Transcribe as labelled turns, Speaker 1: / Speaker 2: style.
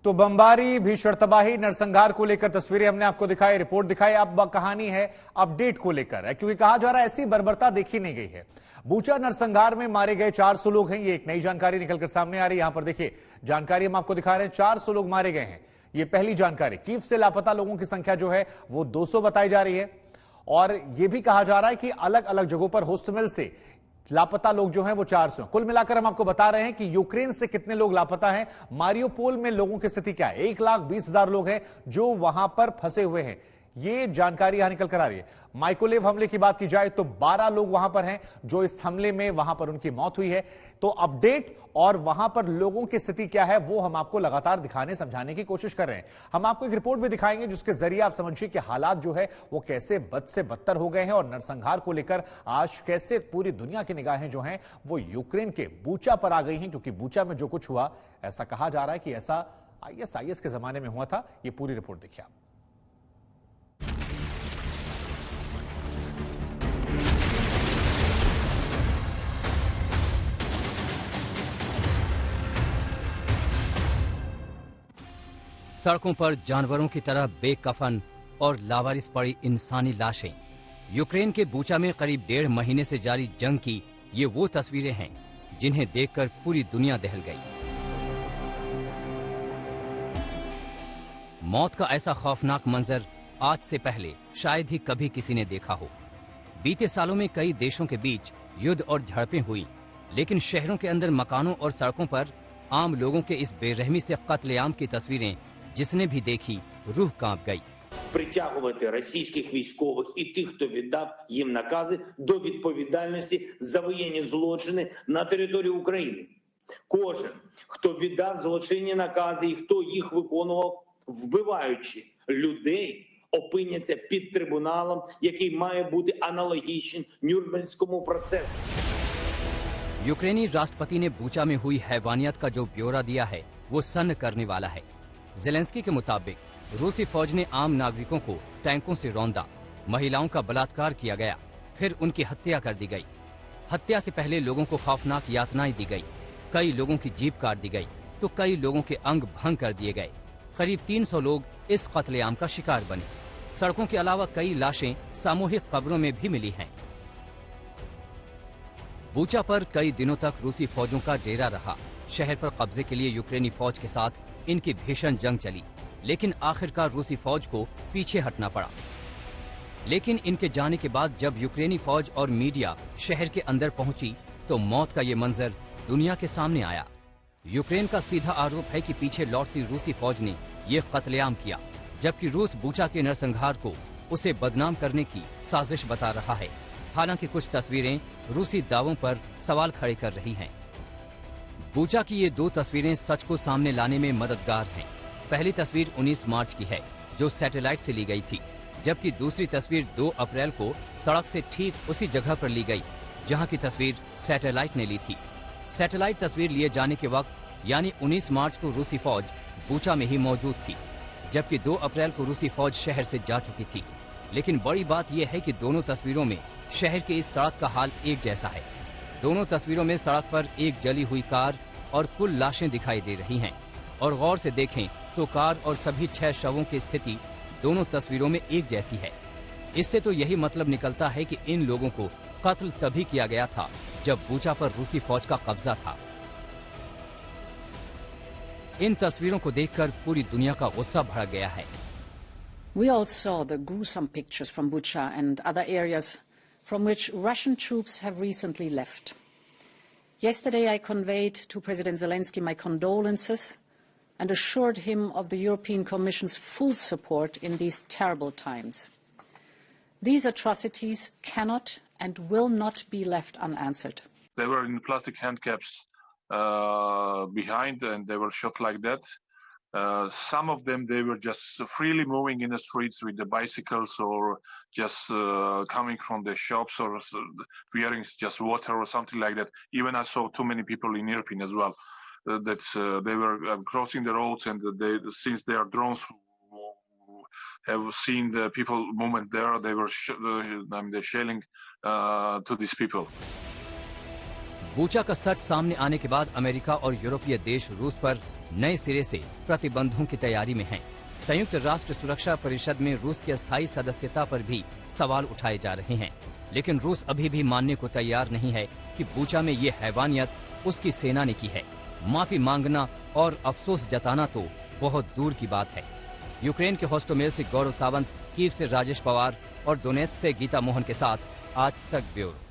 Speaker 1: तो बमबारी, भीषण तबाही, नरसंहार को लेकर तस्वीरें हमने आपको दिखाई, रिपोर्ट दिखाई। अब कहानी है अपडेट को लेकर है, क्योंकि कहा जा रहा है ऐसी बर्बरता देखी नहीं गई है। बूचा नरसंहार में मारे गए 400 लोग हैं, ये एक नई जानकारी निकलकर सामने आ रही है। यहां पर देखिए जानकारी हम आपको दिखा रहे हैं, 400 लोग मारे गए हैं, ये पहली जानकारी। कीव से लापता लोगों की संख्या जो है वो 200 बताई जा रही है, और यह भी कहा जा रहा है कि अलग अलग जगहों पर होस्टमिल से लापता लोग जो हैं वो 400। कुल मिलाकर हम आपको बता रहे हैं कि यूक्रेन से कितने लोग लापता हैं। मारियोपोल में लोगों की स्थिति क्या है, 1,20,000 लोग हैं जो वहां पर फंसे हुए हैं, ये जानकारी यहां निकल कर आ रही है। माइकोलेव हमले की बात की जाए तो 12 लोग वहां पर हैं जो इस हमले में वहां पर उनकी मौत हुई है। तो अपडेट और वहां पर लोगों की स्थिति क्या है वो हम आपको लगातार दिखाने समझाने की कोशिश कर रहे हैं। हम आपको एक रिपोर्ट भी दिखाएंगे जिसके जरिए आप समझिए कि हालात जो है वो कैसे बद से बदतर हो गए हैं, और नरसंहार को लेकर आज कैसे पूरी दुनिया की निगाहें जो हैं वो यूक्रेन के बूचा पर आ गई हैं। क्योंकि बूचा में जो कुछ हुआ, ऐसा कहा जा रहा है कि ऐसा ISIS के जमाने में हुआ था। ये पूरी रिपोर्ट देखिए आप।
Speaker 2: सड़कों पर जानवरों की तरह बेकफन और लावारिस पड़ी इंसानी लाशें। यूक्रेन के बूचा में करीब 1.5 महीने से जारी जंग की ये वो तस्वीरें हैं जिन्हें देखकर पूरी दुनिया दहल गई। मौत का ऐसा खौफनाक मंजर आज से पहले शायद ही कभी किसी ने देखा हो। बीते सालों में कई देशों के बीच युद्ध और झड़पें हुई, लेकिन शहरों के अंदर मकानों और सड़कों पर आम लोगों के इस बेरहमी से कत्लेआम की तस्वीरें जिसने भी देखी रूह कांप गई।
Speaker 3: Притягувати російських військових і тих, хто віддав їм накази, до відповідальності за воєнні злочини на території України. Кожен, хто віддав злочинні накази і хто їх виконував, вбиваючи людей, опиняться під трибуналом, який має бути аналогічним Нюрнберзькому процесу.
Speaker 2: यूक्रेनी राष्ट्रपति ने बूचा में हुई हैवानियत का जो ब्यौरा दिया है वो सन्न करने वाला है। जेलेंस्की के मुताबिक रूसी फौज ने आम नागरिकों को टैंकों से रौंदा, महिलाओं का बलात्कार किया गया, फिर उनकी हत्या कर दी गई। हत्या से पहले लोगों को खौफनाक यातनाएं दी गई, कई लोगों की जीभ काट दी गई तो कई लोगों के अंग भंग कर दिए गए। करीब 300 लोग इस कत्लेआम का शिकार बने। सड़कों के अलावा कई लाशें सामूहिक कब्रों में भी मिली हैं। बूचा पर कई दिनों तक रूसी फौजों का डेरा रहा। शहर पर कब्जे के लिए यूक्रेनी फौज के साथ इनकी भीषण जंग चली, लेकिन आखिरकार रूसी फौज को पीछे हटना पड़ा। लेकिन इनके जाने के बाद जब यूक्रेनी फौज और मीडिया शहर के अंदर पहुंची तो मौत का ये मंजर दुनिया के सामने आया। यूक्रेन का सीधा आरोप है कि पीछे लौटती रूसी फौज ने ये कत्लेआम किया, जबकि रूस बूचा के नरसंहार को उसे बदनाम करने की साजिश बता रहा है। हालांकि कुछ तस्वीरें रूसी दावों पर सवाल खड़े कर रही हैं। बूचा की ये 2 तस्वीरें सच को सामने लाने में मददगार हैं। पहली तस्वीर 19 मार्च की है जो सैटेलाइट से ली गई थी, जबकि दूसरी तस्वीर 2 अप्रैल को सड़क से ठीक उसी जगह पर ली गई जहां की तस्वीर सैटेलाइट ने ली थी। सैटेलाइट तस्वीर लिए जाने के वक्त यानी 19 मार्च को रूसी फौज बूचा में ही मौजूद थी, जबकि 2 अप्रैल को रूसी फौज शहर से जा चुकी थी। लेकिन बड़ी बात यह है कि दोनों तस्वीरों में शहर की इस सड़क का हाल एक जैसा है। दोनों तस्वीरों में सड़क पर एक जली हुई कार और कुल लाशें दिखाई दे रही हैं, और गौर से देखें तो कार और सभी 6 शवों की स्थिति दोनों तस्वीरों में एक जैसी है। इससे तो यही मतलब निकलता है कि इन लोगों को कत्ल तभी किया गया था जब बूचा पर रूसी फौज का कब्जा था। इन तस्वीरों को देखकर पूरी दुनिया का गुस्सा भड़क गया है।
Speaker 4: We all saw the gruesome pictures from Bucha and other areas from which Russian troops have recently left. Yesterday I conveyed to President Zelensky my condolences and assured him of the European Commission's full support in these terrible times. These atrocities cannot and will not be left unanswered.
Speaker 5: They were in plastic handcuffs behind, and they were shot like that. Some of them, they were just freely moving in the streets with the bicycles, or just coming from the shops, or wearing just water or something like that. Even I saw too many people in Irpin as well, that they were crossing the roads, and since their drones have seen the people movement there, they were they're shelling to these people.
Speaker 2: Bucha का सच सामने आने के बाद America और यूरोपीय देश रूस पर नए सिरे से प्रतिबंधों की तैयारी में हैं। संयुक्त राष्ट्र सुरक्षा परिषद में रूस की अस्थायी सदस्यता पर भी सवाल उठाए जा रहे हैं, लेकिन रूस अभी भी मानने को तैयार नहीं है कि बूचा में ये हैवानियत उसकी सेना ने की है। माफी मांगना और अफसोस जताना तो बहुत दूर की बात है। यूक्रेन के होस्टोमेल से गौरव सावंत, कीव से राजेश पवार और डोनेत्स्क से गीता मोहन के साथ आज तक ब्यूरो।